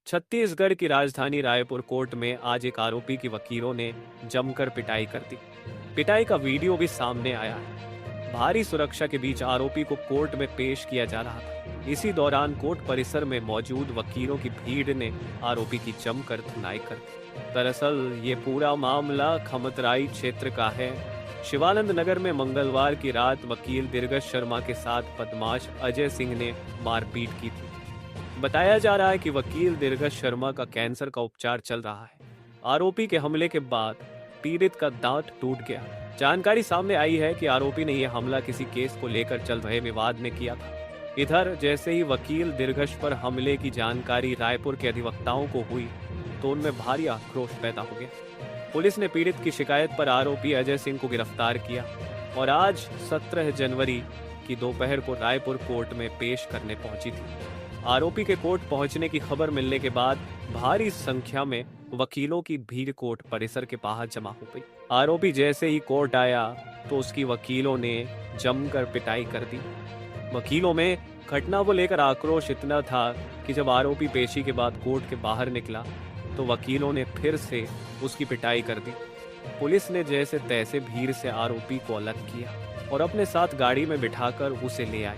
छत्तीसगढ़ की राजधानी रायपुर कोर्ट में आज एक आरोपी की वकीलों ने जमकर पिटाई कर दी। पिटाई का वीडियो भी सामने आया है। भारी सुरक्षा के बीच आरोपी को कोर्ट में पेश किया जा रहा था। इसी दौरान कोर्ट परिसर में मौजूद वकीलों की भीड़ ने आरोपी की जमकर धुनाई कर दी। दरअसल ये पूरा मामला खमतराई क्षेत्र का है। शिवानंद नगर में मंगलवार की रात वकील दिरगज शर्मा के साथ बदमाश अजय सिंह ने मारपीट की थी। बताया जा रहा है कि वकील दिरगज शर्मा का कैंसर का उपचार चल रहा है। आरोपी के हमले के बाद पीड़ित का दांत टूट गया। जानकारी सामने आई है कि आरोपी ने यह हमला किसी केस को लेकर चल रहे विवाद में किया था। इधर जैसे ही वकील दिरगज पर हमले की जानकारी रायपुर के अधिवक्ताओं को हुई तो उनमें भारी आक्रोश पैदा हो गया। पुलिस ने पीड़ित की शिकायत पर आरोपी अजय सिंह को गिरफ्तार किया और आज 17 जनवरी की दोपहर को रायपुर कोर्ट में पेश करने पहुंची थी। आरोपी के कोर्ट पहुंचने की खबर मिलने के बाद भारी संख्या में वकीलों की भीड़ कोर्ट परिसर के बाहर जमा हो गई। आरोपी जैसे ही कोर्ट आया तो उसकी वकीलों ने जमकर पिटाई कर दी। वकीलों में घटना को लेकर आक्रोश इतना था कि जब आरोपी पेशी के बाद कोर्ट के बाहर निकला तो वकीलों ने फिर से उसकी पिटाई कर दी। पुलिस ने जैसे तैसे भीड़ से आरोपी को अलग किया और अपने साथ गाड़ी में बिठाकर उसे ले आई।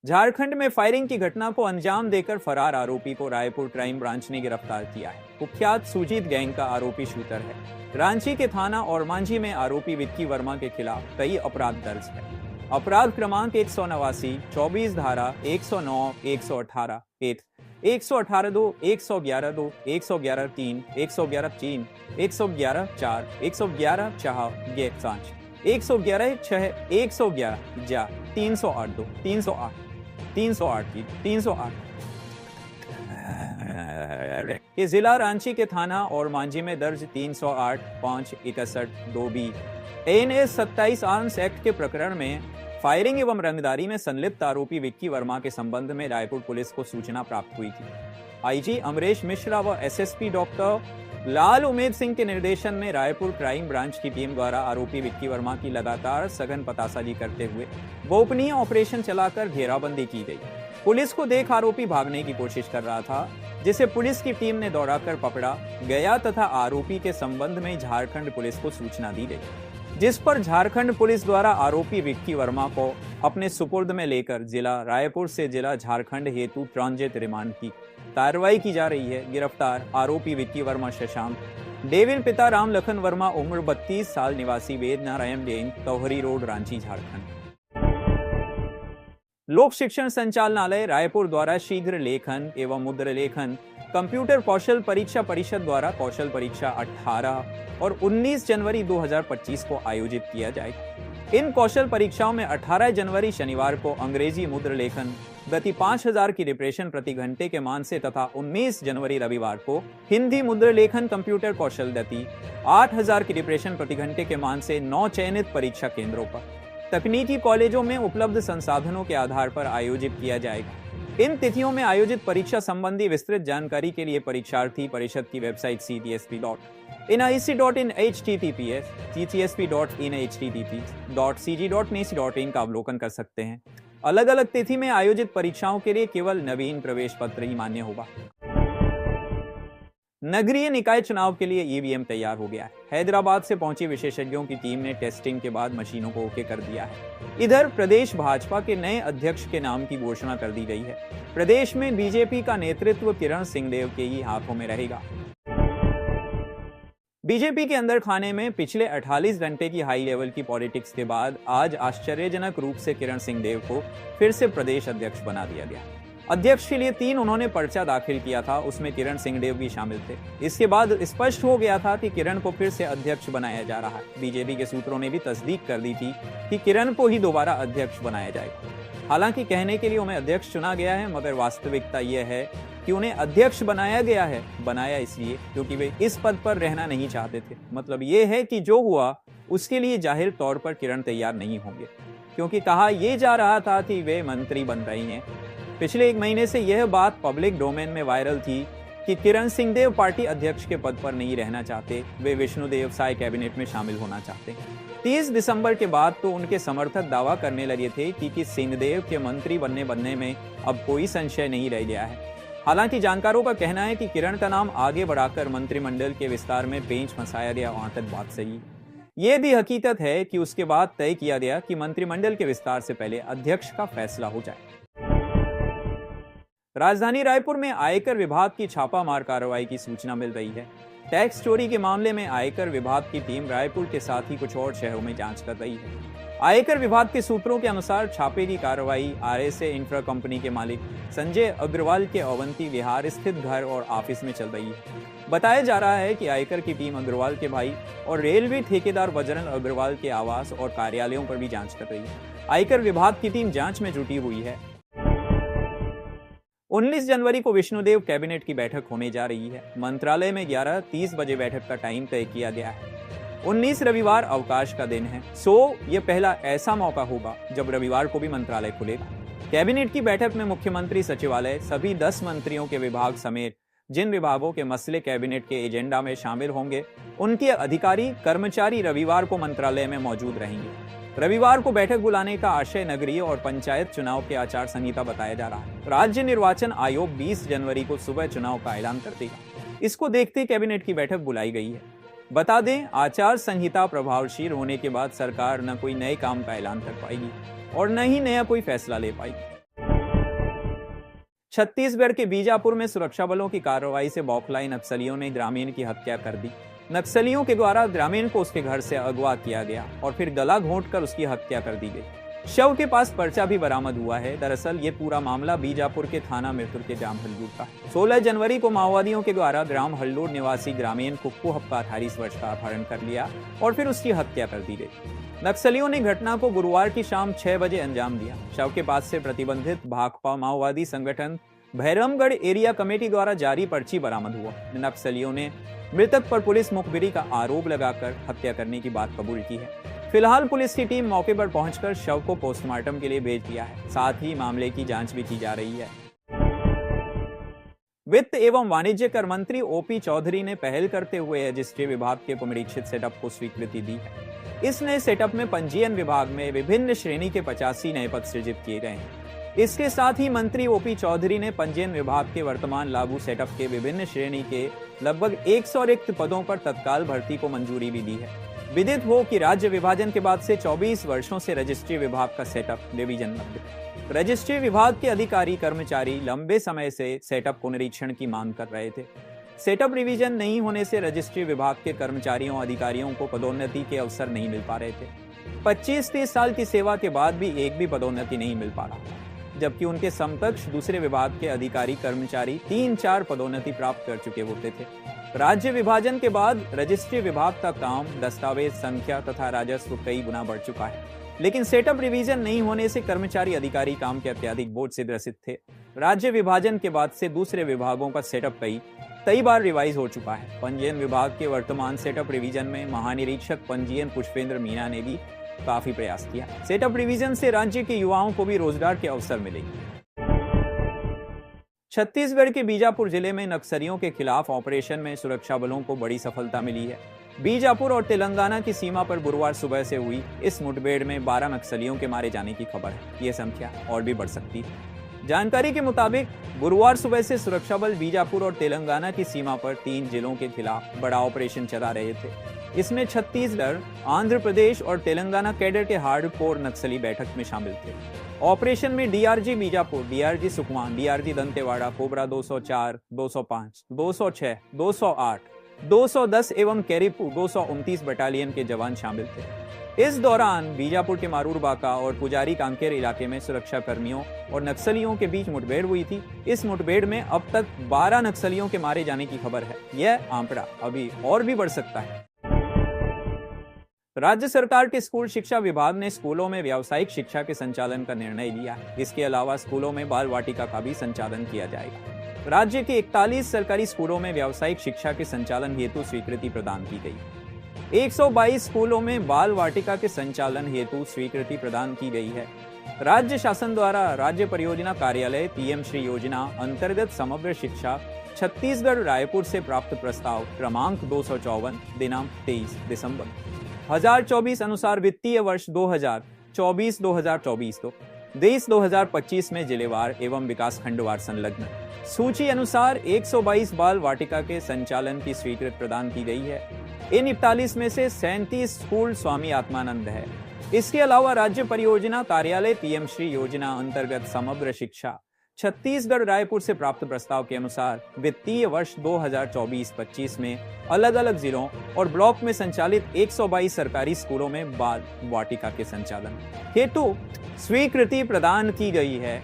झारखंड में फायरिंग की घटना को अंजाम देकर फरार आरोपी को रायपुर क्राइम ब्रांच ने गिरफ्तार किया है। कुख्यात सुजीत गैंग का आरोपी शूटर है। रांची के थाना और मांझी में आरोपी विक्की वर्मा के खिलाफ कई अपराध दर्ज है। अपराध क्रमांक 189, 24 धारा 109, 118 1, 118(2), 111(2), 111(3), 111(3), 111(4), 111(4), 111(6), 111 308(2), 308 308 ये जिला रांची के थाना और मांझी में दर्ज 308, 5, 61, 2B ANS 27 आर्म्स एक्ट के प्रकरण में फायरिंग एवं रंगदारी में संलिप्त आरोपी विक्की वर्मा के संबंध में रायपुर पुलिस को सूचना प्राप्त हुई थी। आईजी अमरेश मिश्रा व एसएसपी डॉक्टर लाल उमेद सिंह के निर्देशन में रायपुर क्राइम ब्रांच की टीम द्वारा आरोपी विक्की वर्मा की लगातार सघन पतासाजी करते हुए गोपनीय ऑपरेशन चलाकर घेराबंदी की गई। पुलिस को देख आरोपी भागने की कोशिश कर रहा था, जिसे पुलिस की टीम ने दौड़ाकर पकड़ा गया तथा आरोपी के संबंध में झारखंड पुलिस को सूचना दी गई, जिस पर झारखंड पुलिस द्वारा आरोपी विक्की वर्मा को अपने सुपुर्द में लेकर जिला रायपुर से जिला झारखंड हेतु ट्रांजिट रिमांड की कार्रवाई की जा रही है। गिरफ्तार आरोपी विक्की वर्मा शशांक डेविल पिता राम लखन वर्मा उम्र 32 साल निवासी वेद नारायण लेन तोहरी रोड रांची झारखंड। लोक शिक्षण संचालनालय रायपुर द्वारा शीघ्र लेखन एवं मुद्र लेखन कंप्यूटर कौशल परीक्षा परिषद द्वारा कौशल परीक्षा 18 और 19 जनवरी 2025 को आयोजित किया जाएगा। इन कौशल परीक्षाओं में 18 जनवरी शनिवार को अंग्रेजी मुद्र लेखन गति 5000 की डिप्रेशन प्रति घंटे के मान से तथा 19 जनवरी रविवार को हिंदी मुद्र लेखन कंप्यूटर कौशल गति 8000 की डिप्रेशन प्रति घंटे के मान से 9 चयनित परीक्षा केंद्रों पर तकनीकी कॉलेजों में उपलब्ध संसाधनों के आधार पर आयोजित किया जाएगा। इन तिथियों में आयोजित परीक्षा संबंधी विस्तृत जानकारी के लिए परीक्षार्थी परिषद की वेबसाइट ctsp.nic.in https://ctsp.in http://cg.nic.in का अवलोकन कर सकते हैं। अलग अलग तिथि में आयोजित परीक्षाओं के लिए केवल नवीन प्रवेश पत्र ही मान्य होगा। नगरीय निकाय चुनाव के लिए ईवीएम तैयार हो गया है। हैदराबाद से पहुंची विशेषज्ञों की टीम ने टेस्टिंग के बाद मशीनों को ओके कर दिया है। इधर प्रदेश भाजपा के नए अध्यक्ष के नाम की घोषणा कर दी गई है। प्रदेश में बीजेपी का नेतृत्व किरण सिंहदेव के ही हाथों में रहेगा। बीजेपी के अंदर खाने में पिछले 48 घंटे की हाई लेवल की पॉलिटिक्स के बाद आज आश्चर्यजनक रूप से किरण सिंहदेव को फिर से प्रदेश अध्यक्ष बना दिया गया। अध्यक्ष के लिए 3 उन्होंने पर्चा दाखिल किया था, उसमें किरण सिंहदेव भी शामिल थे। इसके बाद स्पष्ट हो गया था कि किरण को फिर से अध्यक्ष बनाया जा रहा है। बीजेपी के सूत्रों ने भी तस्दीक कर दी थी कि किरण को ही दोबारा अध्यक्ष बनाया जाएगा। हालांकि कहने के लिए उन्हें अध्यक्ष चुना गया है, मगर वास्तविकता यह है कि उन्हें अध्यक्ष बनाया गया है। बनाया इसलिए क्योंकि वे इस पद पर रहना नहीं चाहते थे। मतलब ये है कि जो हुआ उसके लिए जाहिर तौर पर किरण तैयार नहीं होंगे, क्योंकि कहा यह जा रहा था कि वे मंत्री बन रही हैं। पिछले 1 महीने से यह बात पब्लिक डोमेन में वायरल थी कि किरण सिंहदेव पार्टी अध्यक्ष के पद पर नहीं रहना चाहते, वे विष्णुदेव साय कैबिनेट में शामिल होना चाहते हैं। 30 दिसंबर के बाद तो उनके समर्थक दावा करने लगे थे कि सिंहदेव के मंत्री बनने में अब कोई संशय नहीं रह गया है। हालांकि जानकारों का कहना है कि किरण का नाम आगे बढ़ाकर मंत्रिमंडल के विस्तार में पेंच फंसाया गया, वहां तक बात सही है। यह भी हकीकत है कि उसके बाद तय किया गया कि मंत्रिमंडल के विस्तार से पहले अध्यक्ष का फैसला हो जाए। राजधानी रायपुर में आयकर विभाग की छापामार कार्रवाई की सूचना मिल रही है। टैक्स चोरी के मामले में आयकर विभाग की टीम रायपुर के साथ ही कुछ और शहरों में जांच कर रही है। आयकर विभाग के सूत्रों के अनुसार छापे की कार्रवाई आरएसए इंफ्रा कंपनी के मालिक संजय अग्रवाल के अवंती विहार स्थित घर और ऑफिस में चल रही है। बताया जा रहा है कि आयकर की टीम अग्रवाल के भाई और रेलवे ठेकेदार बजरंग अग्रवाल के आवास और कार्यालयों पर भी जांच कर रही है। आयकर विभाग की टीम जांच में जुटी हुई है। 19 जनवरी को विष्णुदेव कैबिनेट की बैठक होने जा रही है। मंत्रालय में 11:30 बजे बैठक का टाइम तय किया गया है। 19 रविवार अवकाश का दिन है, सो ये पहला ऐसा मौका होगा जब रविवार को भी मंत्रालय खुलेगा। कैबिनेट की बैठक में मुख्यमंत्री सचिवालय, सभी 10 मंत्रियों के विभाग समेत जिन विभागों के मसले कैबिनेट के एजेंडा में शामिल होंगे, उनके अधिकारी कर्मचारी रविवार को मंत्रालय में मौजूद रहेंगे। रविवार को बैठक बुलाने का आशय नगरीय और पंचायत चुनाव के आचार संहिता बताया जा रहा है। राज्य निर्वाचन आयोग 20 जनवरी को सुबह चुनाव का ऐलान कर देगा। इसको देखते कैबिनेट की बैठक बुलाई गई है। बता दें, आचार संहिता प्रभावशील होने के बाद सरकार न कोई नए काम का ऐलान कर पाएगी और न ही नया कोई फैसला ले पाएगी। छत्तीसगढ़ के बीजापुर में सुरक्षा बलों की कार्रवाई से बौखलाए नक्सलियों ने ग्रामीण की हत्या कर दी। नक्सलियों के द्वारा ग्रामीण को उसके घर से अगवा किया गया और फिर गला घोंटकर उसकी हत्या कर दी गई। शव के पास पर्चा भी बरामद हुआ है। दरअसल ये पूरा मामला बीजापुर के थाना मिरतुर के ग्राम हल्लूर का। 16 जनवरी को माओवादियों के द्वारा ग्राम हल्लूर निवासी ग्रामीण कुक्कू हप्पा 28 वर्ष का अपहरण कर लिया और फिर उसकी हत्या कर दी गई। नक्सलियों ने घटना को गुरुवार की शाम 6 बजे अंजाम दिया। शव के पास से प्रतिबंधित भाकपा माओवादी संगठन भैरमगढ़ एरिया कमेटी द्वारा जारी पर्ची बरामद हुआ। नक्सलियों ने मृतक पर पुलिस मुखबिरी का आरोप लगाकर हत्या करने की बात कबूल की है। फिलहाल पुलिस की टीम मौके पर पहुंचकर शव को पोस्टमार्टम के लिए भेज दिया है। साथ ही मामले की जांच भी की जा रही है। वित्त एवं वाणिज्य कर मंत्री ओपी चौधरी ने पहल करते हुए रजिस्ट्री विभाग के पुनरीक्षित सेटअप को स्वीकृति दी है। इस नए सेटअप में पंजीयन विभाग में विभिन्न श्रेणी के 85 नए पद सृजित किए गए हैं। इसके साथ ही मंत्री ओपी चौधरी ने पंजीयन विभाग के वर्तमान लागू सेटअप के विभिन्न श्रेणी के लगभग 100 रिक्त पदों पर तत्काल भर्ती को मंजूरी भी दी है। विदित हो कि राज्य विभाजन के बाद से 24 वर्षों से रजिस्ट्री विभाग का सेटअप डिवीजन बंद। रजिस्ट्री विभाग के अधिकारी कर्मचारी लंबे समय से सेटअप पुनरीक्षण की मांग कर रहे थे। सेटअप रिवीजन नहीं होने से रजिस्ट्री विभाग के कर्मचारियों अधिकारियों को पदोन्नति के अवसर नहीं मिल पा रहे थे। 25-30 साल की सेवा के बाद भी एक भी पदोन्नति नहीं मिल पा रहा, जबकि उनके समकक्ष दूसरे विभाग के अधिकारी कर्मचारी 3-4 पदोन्नति प्राप्त कर चुके होते थे। राज्य विभाजन के बाद रजिस्ट्री विभाग का काम, दस्तावेज संख्या तथा राजस्व कई गुना बढ़ चुका है, लेकिन सेटअप रिवीजन नहीं होने से कर्मचारी अधिकारी काम के अत्यधिक बोझ से ग्रसित थे। राज्य विभाजन के बाद से दूसरे विभागों का सेटअप कई बार रिवाइज हो चुका है। पंजीयन विभाग के वर्तमान सेटअप रिवीजन में महानिरीक्षक पंजीयन पुष्पेंद्र मीणा ने भी काफी प्रयास किया। सेटअप रिवीजन से राज्य के युवाओं को भी रोजगार के अवसर मिलेंगे। छत्तीसगढ़ के बीजापुर जिले में नक्सलियों के खिलाफ ऑपरेशन में सुरक्षा बलों को बड़ी सफलता मिली है। बीजापुर और तेलंगाना की सीमा पर गुरुवार सुबह से हुई इस मुठभेड़ में 12 नक्सलियों के मारे जाने की खबर है। यह संख्या और भी बढ़ सकती है। जानकारी के मुताबिक गुरुवार सुबह से सुरक्षा बल बीजापुर और तेलंगाना की सीमा पर 3 जिलों के खिलाफ बड़ा ऑपरेशन चला रहे थे। इसमें छत्तीसगढ़, आंध्र प्रदेश और तेलंगाना कैडर के हार्डकोर नक्सली बैठक में शामिल थे। ऑपरेशन में DRG Bijapur, DRG Sukma, DRG Dantewada, cobra 204, 205, 206, 208, 210 एवं कैरिपू 229 बटालियन के जवान शामिल थे। इस दौरान बीजापुर के मारूर बाका और पुजारी कांकेर इलाके में सुरक्षा कर्मियों और नक्सलियों के बीच मुठभेड़ हुई थी। इस मुठभेड़ में अब तक 12 नक्सलियों के मारे जाने की खबर है। यह आंकड़ा अभी और भी बढ़ सकता है। राज्य सरकार के स्कूल शिक्षा विभाग ने स्कूलों में व्यावसायिक शिक्षा के संचालन का निर्णय लिया है। इसके अलावा स्कूलों में बाल वाटिका का भी संचालन किया जाएगा। राज्य के 41 सरकारी स्कूलों में व्यावसायिक शिक्षा के संचालन हेतु स्वीकृति प्रदान की गई। 122 स्कूलों में बाल वाटिका के संचालन हेतु स्वीकृति प्रदान की गई है। राज्य शासन द्वारा राज्य परियोजना कार्यालय पीएम श्री योजना अंतर्गत समग्र शिक्षा छत्तीसगढ़ रायपुर से प्राप्त प्रस्ताव क्रमांक 254 दिनांक 23 दिसंबर 2024 अनुसार वित्तीय वर्ष 2024-2024 को देश 2025 में जिलेवार एवं विकासखंडवार संलग्न। सूची अनुसार 122 बाल वाटिका के संचालन की स्वीकृति प्रदान की गई है। इन 41 में से 37 स्कूल स्वामी आत्मानंद है। इसके अलावा राज्य परियोजना कार्यालय पीएम श्री योजना अंतर्गत समग्र शिक्षा छत्तीसगढ़ रायपुर से प्राप्त प्रस्ताव के अनुसार वित्तीय वर्ष 2024-25 में अलग अलग जिलों और ब्लॉक में संचालित 122 सरकारी स्कूलों में बाल वाटिका के संचालन हेतु स्वीकृति प्रदान की गई है।